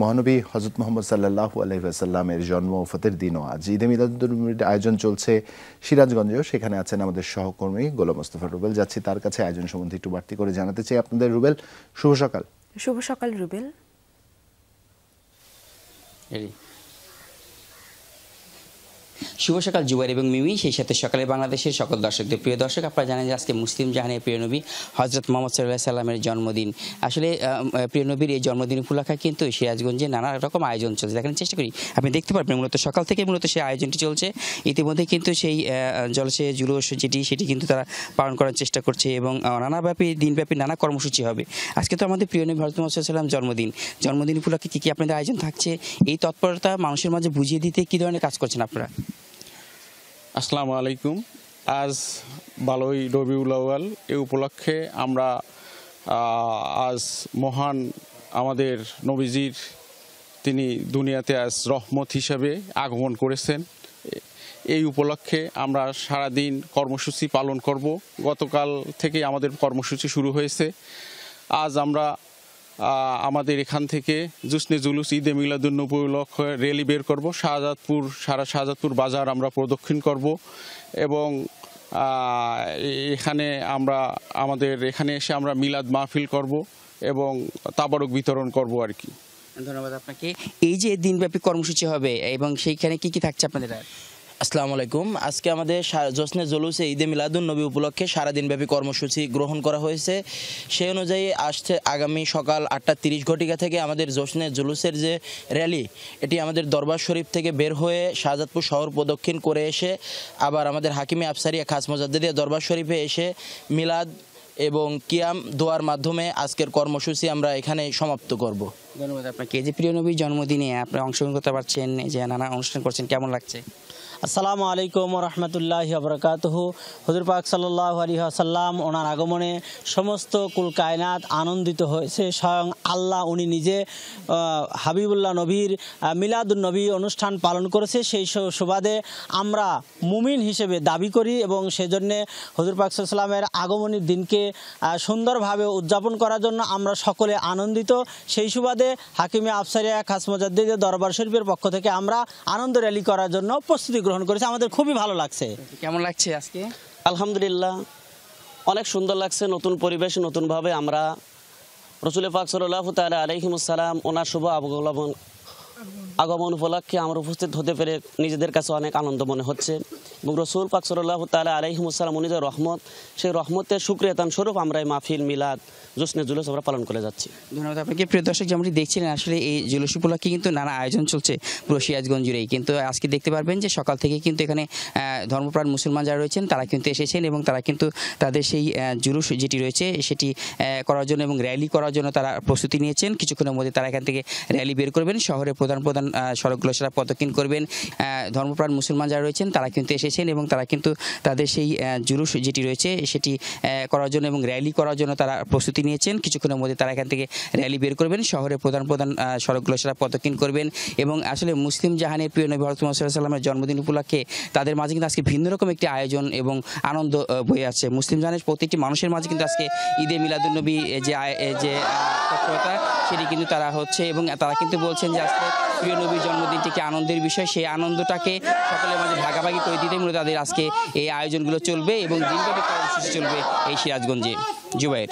মহানবী হযরত মুহাম্মদ সাল্লাল্লাহু আলাইহি ওয়াসাল্লামের জন্ম ও ফতের দিনও আজ ঈদে মিলাদুন্নবীর আয়োজন চলছে সিরাজগঞ্জেও। সেখানে আছেন আমাদের সহকর্মী গোলাম মোস্তফা রুবেল। যাচ্ছি তার কাছে আয়োজন সম্বন্ধে একটু বাড়তি করে জানাতে চাই আপনাদের। রুবেল, শুভ সকাল। শুভ সকাল রুবেল। শুভ সকাল জুবাইর এবং মিমি, সেই সাথে সকালে বাংলাদেশের সকল দর্শকদের। প্রিয় দর্শক, আপনারা জানেন যে আজকে মুসলিম জাহানের প্রিয় নবী হযরত মুহাম্মদ সাল্লাল্লাহু আলাইহি সাল্লামের জন্মদিন। আসলে প্রিয় নবীর এই জন্মদিন উপলক্ষে কিন্তু সিরাজগঞ্জে নানা রকম আয়োজন চলছে। দেখানোর চেষ্টা করি, আপনি দেখতে পারবেন মূলত সকাল থেকে সেই আয়োজনটি চলছে। ইতিমধ্যে কিন্তু সেই জলসে জুলুস সেটি কিন্তু তারা পালন করার চেষ্টা করছে এবং নানাব্যাপী দিনব্যাপী নানা কর্মসূচি হবে। আজকে তো আমাদের প্রিয় নবী হযরত মুহাম্মদ সাল্লাল্লাহু আলাইহি সাল্লাম জন্মদিন উপলক্ষে কী আপনাদের আয়োজন থাকছে, এই তৎপরতা মানুষের মাঝে বুঝিয়ে দিতে কী ধরনের কাজ করছেন আপনারা? আসসালামু আলাইকুম। আজ 12ই রবিউল আউয়াল, এই উপলক্ষে আমরা আজ মহান আমাদের নবীজির তিনি দুনিয়াতে আজ রহমত হিসাবে আগমন করেছেন। এই উপলক্ষে আমরা সারাদিন কর্মসূচি পালন করব। গতকাল থেকে আমাদের কর্মসূচি শুরু হয়েছে। আজ আমরা আমাদের এখান থেকে জুসনে জুলুস ঈদে মিলাদুন্নবী উপলক্ষে র্যালি বের করব। সারা শাহজাদপুর বাজার আমরা প্রদক্ষিণ করব এবং এখানে এসে আমরা মিলাদ মাহফিল করব এবং তাবারক বিতরণ করব আর কি। ধন্যবাদ আপনাকে। এই যে দিনব্যাপী কর্মসূচি হবে এবং সেইখানে কি থাকছে আপনাদের? আসসালামু আলাইকুম। আজকে আমাদের জশ্নে জুলুসে ঈদে মিলাদুন্নবী উপলক্ষে সারাদিনব্যাপী কর্মসূচি গ্রহণ করা হয়েছে। সেই অনুযায়ী আসছে আগামী সকাল 8:30 থেকে আমাদের জশ্নে জুলুসের যে র্যালি, এটি আমাদের দরবার শরীফ থেকে বের হয়ে শাহজাদপুর শহর প্রদক্ষিণ করে এসে আবার আমাদের হাকিমে আফসারিয়া খাস মুজাদ্দিদিয়া দরবার শরীফে এসে মিলাদ এবং কিয়াম দোয়ার মাধ্যমে আজকের কর্মসূচি আমরা এখানে সমাপ্ত করব। ধন্যবাদ আপনাকে। যে প্রিয় নবীর জন্মদিনে আপনি অংশগ্রহণ করতে পারছেন, যে নানা অনুষ্ঠান করছেন, কেমন লাগছে? আসসালামু আলাইকুম রহমতুল্লাহি বারাকাতুহু। হুজুর পাক সাল্লাল্লাহু আলাইহি ওয়াসাল্লাম ওনার আগমনে সমস্ত কুল কায়নাত আনন্দিত হয়েছে। স্বয়ং আল্লাহ উনি নিজে হাবিবুল্লাহ নবীর মিলাদুন্নবী অনুষ্ঠান পালন করেছে। সেই সুবাদে আমরা মুমিন হিসেবে দাবি করি এবং সেজন্যে হুজুর পাক সাল্লাল্লাহু আলাইহি ওয়াসাল্লামের আগমনের দিনকে সুন্দরভাবে উদযাপন করার জন্য আমরা সকলে আনন্দিত। সেই সুবাদে হাকিমে আফসারিয়া খাস মুজাদ্দিদিয়া দরবার শরীফের পক্ষ থেকে আমরা আনন্দ র্যালি করার জন্য প্রস্তুতি গ্রহণ করেছে। আমাদের খুবই ভালো লাগছে। কেমন লাগছে আজকে? আলহামদুলিল্লাহ, অনেক সুন্দর লাগছে। নতুন পরিবেশ, নতুনভাবে আমরা রাসূল পাক সাল্লাল্লাহু তাআলা আলাইহি ওয়াসাল্লাম ওনার শুভ আগমন উপলক্ষে আমরা উপস্থিত হতে পেরে নিজেদের কাছে অনেক আনন্দ মনে হচ্ছে এবং রাসূল পাক সাল্লাল্লাহু তাআলা আলাইহি ওয়াসাল্লাম উনি যে রহমত, সেই রহমতের শুকরিয়াতান স্বরূপ আমরা এই মাহফিল মিলাদ জশ্নে জুলুস আমরা পালন করে যাচ্ছি। ধন্যবাদ আপনাকে। প্রিয় দর্শক, যেমনটি দেখছিলেন, আসলে এই জুলুস উপলক্ষে কিন্তু নানা আয়োজন চলছে পুরো সিরাজগঞ্জ জুড়েই। কিন্তু আজকে দেখতে পারবেন যে সকাল থেকে কিন্তু এখানে ধর্মপ্রাণ মুসলমান যারা রয়েছেন তারা কিন্তু এসেছেন এবং তারা কিন্তু তাদের সেই জুলুস যেটি রয়েছে সেটি করার জন্য এবং র্যালি করার জন্য তারা প্রস্তুতি নিয়েছেন। কিছুক্ষণের মধ্যে তারা এখান থেকে র্যালি বের করবেন, শহরে প্রধান সড়কগুলো সেটা প্রদক্ষিণ করবেন। ধর্মপ্রাণ মুসলমান যারা রয়েছেন তারা কিন্তু এসেছেন এবং তারা কিন্তু তাদের সেই জুলুস যেটি রয়েছে সেটি করার জন্য এবং র্যালি করার জন্য তারা প্রস্তুতি নিয়েছেন। কিছুক্ষণের মধ্যে তারা এখান থেকে র্যালি বের করবেন, শহরে প্রধান সড়কগুলো সেটা প্রদক্ষিণ করবেন। এবং আসলে মুসলিম জাহানের প্রিয় নবী হযরত মুহাম্মদ সাল্লাল্লাহু আলাইহি ওয়াসাল্লামের জন্মদিন উপলক্ষে তাদের মাঝে কিন্তু আজকে ভিন্ন রকম একটি আয়োজন এবং আনন্দ বয়ে আছে। মুসলিম জাহানের প্রত্যেকটি মানুষের মাঝে কিন্তু আজকে ঈদে মিলাদুন্নবী যে তৎপরতা সেটি কিন্তু তারা হচ্ছে এবং তারা কিন্তু বলছেন যে আজকে প্রিয় নবীর জন্মদিনটিকে আনন্দের বিষয়, সেই আনন্দটাকে সকলের মাঝে ভাগাভাগি করে দিতে মূলত তাদের আজকে এই আয়োজনগুলো চলবে এবং দিনব্যাপী কর্মসূচি চলবে এই সিরাজগঞ্জে। জুবাইর।